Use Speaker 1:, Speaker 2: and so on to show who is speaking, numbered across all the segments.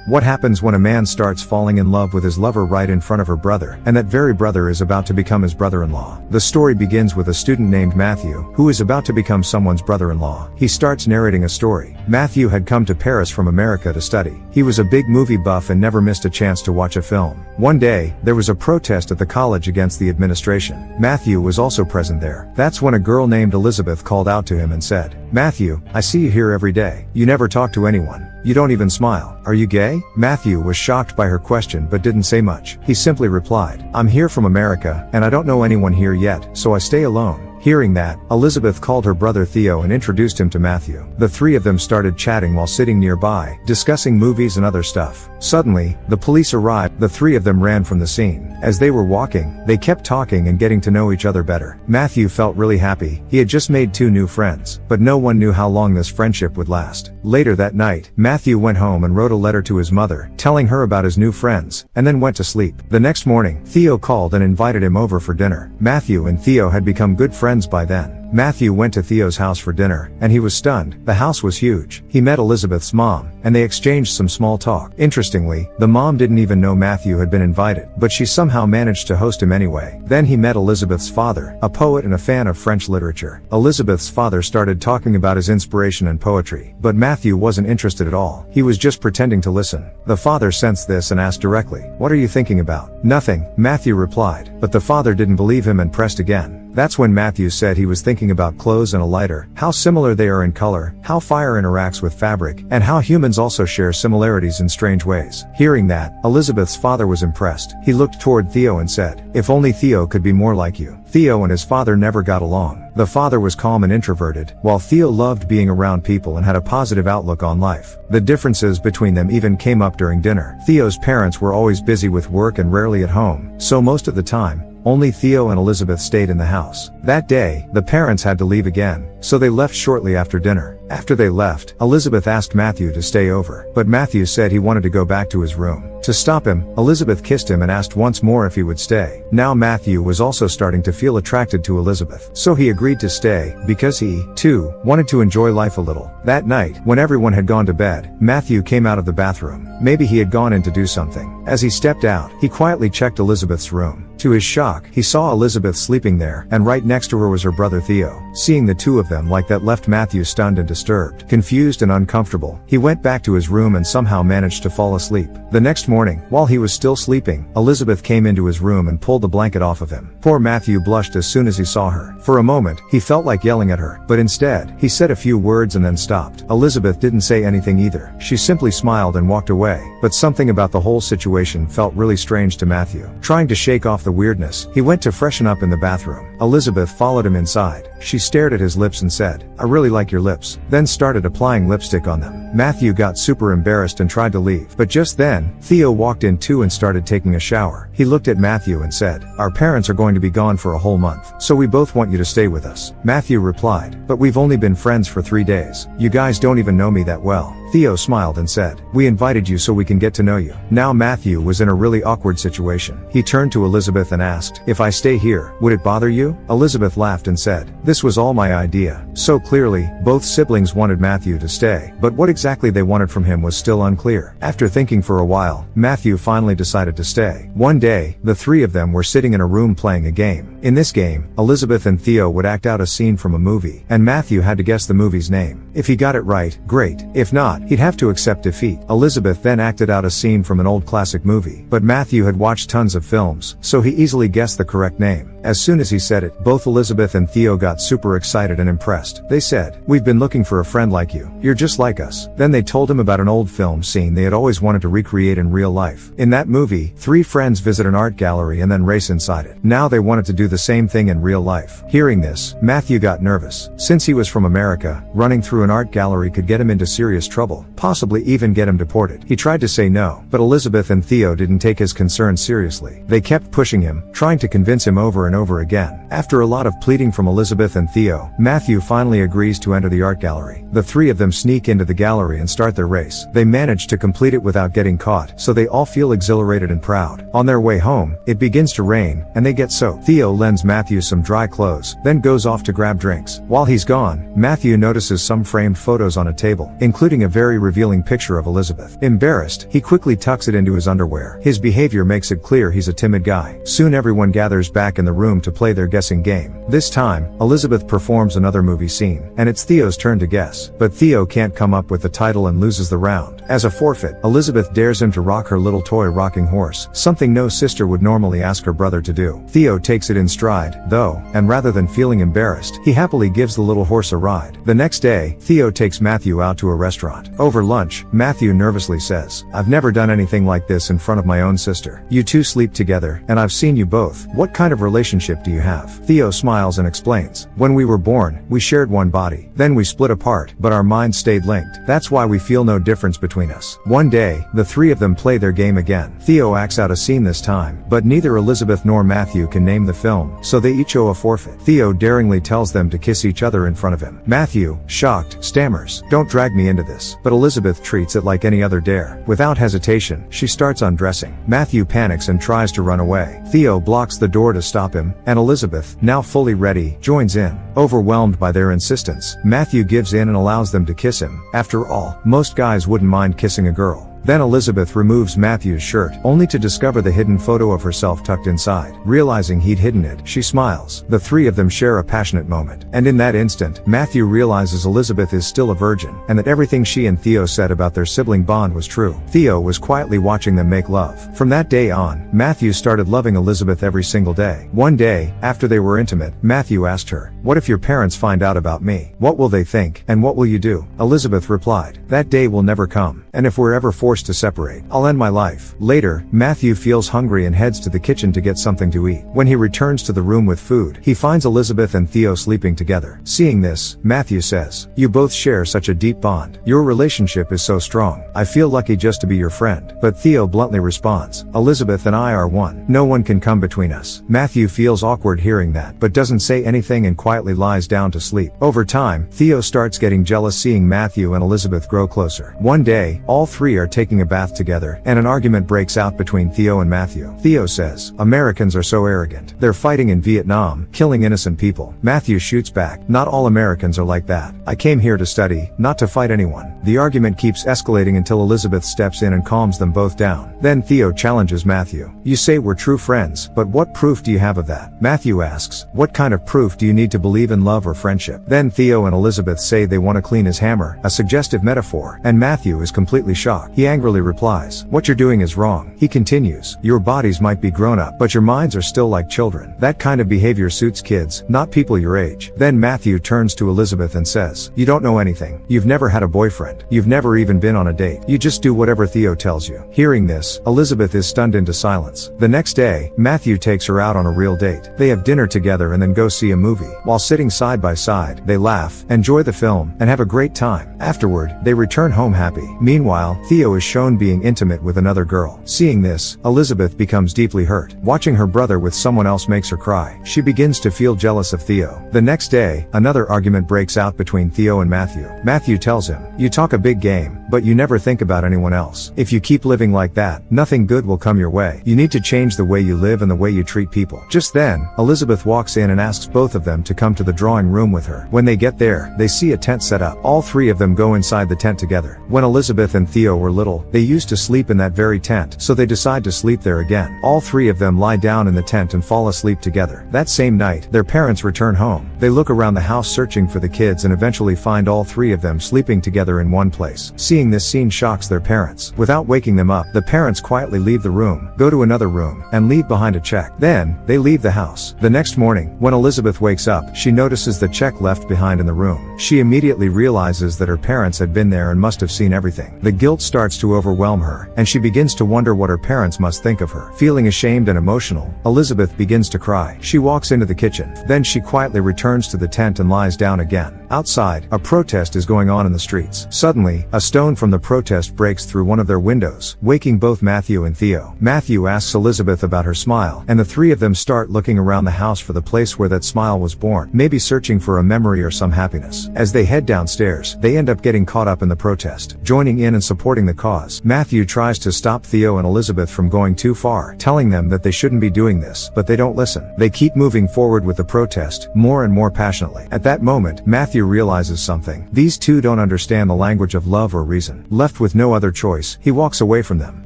Speaker 1: What happens when a man starts falling in love with his lover right in front of her brother, and that very brother is about to become his brother-in-law? The story begins with a student named Matthew, who is about to become someone's brother-in-law. He starts narrating a story. Matthew had come to Paris from America to study. He was a big movie buff and never missed a chance to watch a film. One day, there was a protest at the college against the administration. Matthew was also present there. That's when a girl named Elizabeth called out to him and said, "Matthew, I see you here every day. You never talk to anyone. You don't even smile. Are you gay?" Matthew was shocked by her question but didn't say much. He simply replied, "I'm here from America, and I don't know anyone here yet, so I stay alone." Hearing that, Elizabeth called her brother Theo and introduced him to Matthew. The three of them started chatting while sitting nearby, discussing movies and other stuff. Suddenly, the police arrived. The three of them ran from the scene. As they were walking, they kept talking and getting to know each other better. Matthew felt really happy. He had just made 2 new friends, but no one knew how long this friendship would last. Later that night, Matthew went home and wrote a letter to his mother, telling her about his new friends, and then went to sleep. The next morning, Theo called and invited him over for dinner. Matthew and Theo had become good friends by then. Matthew went to Theo's house for dinner, and he was stunned. The house was huge. He met Elizabeth's mom, and they exchanged some small talk. Interestingly, the mom didn't even know Matthew had been invited, but she somehow managed to host him anyway. Then he met Elizabeth's father, a poet and a fan of French literature. Elizabeth's father started talking about his inspiration and poetry, but Matthew wasn't interested at all. He was just pretending to listen. The father sensed this and asked directly, "What are you thinking about?" "Nothing," Matthew replied, but the father didn't believe him and pressed again. That's when Matthew said he was thinking about clothes and a lighter, how similar they are in color, how fire interacts with fabric, and how humans also share similarities in strange ways. Hearing that, Elizabeth's father was impressed. He looked toward Theo and said, "If only Theo could be more like you." Theo and his father never got along. The father was calm and introverted, while Theo loved being around people and had a positive outlook on life. The differences between them even came up during dinner. Theo's parents were always busy with work and rarely at home, so most of the time, only Theo and Elizabeth stayed in the house. That day, the parents had to leave again, so they left shortly after dinner. After they left, Elizabeth asked Matthew to stay over, but Matthew said he wanted to go back to his room. To stop him, Elizabeth kissed him and asked once more if he would stay. Now Matthew was also starting to feel attracted to Elizabeth, so he agreed to stay, because he, too, wanted to enjoy life a little. That night, when everyone had gone to bed, Matthew came out of the bathroom. Maybe he had gone in to do something. As he stepped out, he quietly checked Elizabeth's room. To his shock, he saw Elizabeth sleeping there, and right next to her was her brother Theo. Seeing the two of them like that left Matthew stunned and disturbed. Confused and uncomfortable, he went back to his room and somehow managed to fall asleep. The next morning, while he was still sleeping, Elizabeth came into his room and pulled the blanket off of him. Poor Matthew blushed as soon as he saw her. For a moment, he felt like yelling at her, but instead, he said a few words and then stopped. Elizabeth didn't say anything either. She simply smiled and walked away. But something about the whole situation felt really strange to Matthew. Trying to shake off the weirdness, he went to freshen up in the bathroom. Elizabeth followed him inside. She stared at his lips and said, "I really like your lips," then started applying lipstick on them. Matthew got super embarrassed and tried to leave. But just then, Theo walked in too and started taking a shower. He looked at Matthew and said, "Our parents are going to be gone for a whole month, so we both want you to stay with us." Matthew replied, "But we've only been friends for 3 days. You guys don't even know me that well." Theo smiled and said, "We invited you so we can get to know you." Now Matthew was in a really awkward situation. He turned to Elizabeth and asked, "If I stay here, would it bother you?" Elizabeth laughed and said, "This was all my idea." So clearly, both siblings wanted Matthew to stay, but what exactly they wanted from him was still unclear. After thinking for a while, Matthew finally decided to stay. One day, the three of them were sitting in a room playing a game. In this game, Elizabeth and Theo would act out a scene from a movie, and Matthew had to guess the movie's name. If he got it right, great. If not, he'd have to accept defeat. Elizabeth then acted out a scene from an old classic movie, but Matthew had watched tons of films, so he easily guessed the correct name. As soon as he said it, both Elizabeth and Theo got super excited and impressed. They said, "We've been looking for a friend like you. You're just like us." Then they told him about an old film scene they had always wanted to recreate in real life. In that movie, 3 friends visit an art gallery and then race inside it. Now they wanted to do the same thing in real life. Hearing this, Matthew got nervous. Since he was from America, running through an art gallery could get him into serious trouble, possibly even get him deported. He tried to say no, but Elizabeth and Theo didn't take his concerns seriously. They kept pushing him, trying to convince him over and over again. After a lot of pleading from Elizabeth and Theo, Matthew finally agrees to enter the art gallery. The 3 of them sneak into the gallery and start their race. They manage to complete it without getting caught, so they all feel exhilarated and proud. On their way home, it begins to rain, and they get soaked. Theo lends Matthew some dry clothes, then goes off to grab drinks. While he's gone, Matthew notices some framed photos on a table, including a very very revealing picture of Elizabeth. Embarrassed, he quickly tucks it into his underwear. His behavior makes it clear he's a timid guy. Soon everyone gathers back in the room to play their guessing game. This time, Elizabeth performs another movie scene, and it's Theo's turn to guess. But Theo can't come up with the title and loses the round. As a forfeit, Elizabeth dares him to rock her little toy rocking horse, something no sister would normally ask her brother to do. Theo takes it in stride, though, and rather than feeling embarrassed, he happily gives the little horse a ride. The next day, Theo takes Matthew out to a restaurant. Over lunch, Matthew nervously says, "I've never done anything like this in front of my own sister. You two sleep together, and I've seen you both. What kind of relationship do you have?" Theo smiles and explains, "When we were born, we shared one body. Then we split apart, but our minds stayed linked. That's why we feel no difference between us." One day, the three of them play their game again. Theo acts out a scene this time, but neither Elizabeth nor Matthew can name the film, so they each owe a forfeit. Theo daringly tells them to kiss each other in front of him. Matthew, shocked, stammers, "Don't drag me into this." But Elizabeth treats it like any other dare. Without hesitation, she starts undressing. Matthew panics and tries to run away. Theo blocks the door to stop him, and Elizabeth, now fully ready, joins in. Overwhelmed by their insistence, Matthew gives in and allows them to kiss him. After all, most guys wouldn't mind kissing a girl. Then Elizabeth removes Matthew's shirt, only to discover the hidden photo of herself tucked inside. Realizing he'd hidden it, she smiles. The three of them share a passionate moment. And in that instant, Matthew realizes Elizabeth is still a virgin, and that everything she and Theo said about their sibling bond was true. Theo was quietly watching them make love. From that day on, Matthew started loving Elizabeth every single day. One day, after they were intimate, Matthew asked her, "What if your parents find out about me? What will they think, and what will you do?" Elizabeth replied, "That day will never come, and if we're ever forced to separate, I'll end my life." Later, Matthew feels hungry and heads to the kitchen to get something to eat. When he returns to the room with food, he finds Elizabeth and Theo sleeping together. Seeing this, Matthew says, "You both share such a deep bond. Your relationship is so strong. I feel lucky just to be your friend." But Theo bluntly responds, "Elizabeth and I are one. No one can come between us." Matthew feels awkward hearing that, but doesn't say anything and quietly lies down to sleep. Over time, Theo starts getting jealous seeing Matthew and Elizabeth grow closer. One day, all three are taking a bath together, and an argument breaks out between Theo and Matthew. Theo says, "Americans are so arrogant. They're fighting in Vietnam, killing innocent people." Matthew shoots back, "Not all Americans are like that. I came here to study, not to fight anyone." The argument keeps escalating until Elizabeth steps in and calms them both down. Then Theo challenges Matthew, "You say we're true friends, but what proof do you have of that?" Matthew asks, "What kind of proof do you need to believe in love or friendship?" Then Theo and Elizabeth say they want to clean his hammer, a suggestive metaphor, and Matthew is completely shocked. He angrily replies, "What you're doing is wrong." He continues, "Your bodies might be grown up, but your minds are still like children. That kind of behavior suits kids, not people your age." Then Matthew turns to Elizabeth and says, "You don't know anything. You've never had a boyfriend. You've never even been on a date. You just do whatever Theo tells you." Hearing this, Elizabeth is stunned into silence. The next day, Matthew takes her out on a real date. They have dinner together and then go see a movie. While sitting side by side, they laugh, enjoy the film, and have a great time. Afterward, they return home happy. Meanwhile, Theo is shown being intimate with another girl. Seeing this, Elizabeth becomes deeply hurt. Watching her brother with someone else makes her cry. She begins to feel jealous of Theo. The next day, another argument breaks out between Theo and Matthew. Matthew tells him, "You talk a big game, but you never think about anyone else. If you keep living like that, nothing good will come your way. You need to change the way you live and the way you treat people." Just then, Elizabeth walks in and asks both of them to come to the drawing room with her. When they get there, they see a tent set up. All three of them go inside the tent together. When Elizabeth and Theo were little, they used to sleep in that very tent, so they decide to sleep there again. All three of them lie down in the tent and fall asleep together. That same night, their parents return home. They look around the house searching for the kids and eventually find all three of them sleeping together in one place. Seeing this scene shocks their parents. Without waking them up, the parents quietly leave the room, go to another room, and leave behind a check. Then, they leave the house. The next morning, when Elizabeth wakes up, she notices the check left behind in the room. She immediately realizes that her parents had been there and must have seen everything. The guilt starts to overwhelm her, and she begins to wonder what her parents must think of her. Feeling ashamed and emotional, Elizabeth begins to cry. She walks into the kitchen. Then she quietly returns to the tent and lies down again. Outside, a protest is going on in the streets. Suddenly, a stone from the protest breaks through one of their windows, waking both Matthew and Theo. Matthew asks Elizabeth about her smile, and the three of them start looking around the house for the place where that smile was born, maybe searching for a memory or some happiness. As they head downstairs, they end up getting caught up in the protest, joining in and supporting the cause. Matthew tries to stop Theo and Elizabeth from going too far, telling them that they shouldn't be doing this, but they don't listen. They keep moving forward with the protest, more and more passionately. At that moment, Matthew realizes something. These two don't understand the language of love or reason. Left with no other choice, he walks away from them.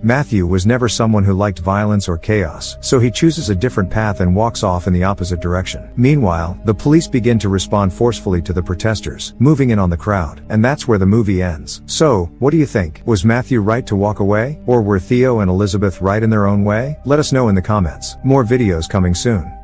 Speaker 1: Matthew was never someone who liked violence or chaos, so he chooses a different path and walks off in the opposite direction. Meanwhile, the police begin to respond forcefully to the protesters, moving in on the crowd, and that's where the movie ends. So, what do you think? Was Matthew right to walk away? Or were Theo and Elizabeth right in their own way? Let us know in the comments. More videos coming soon.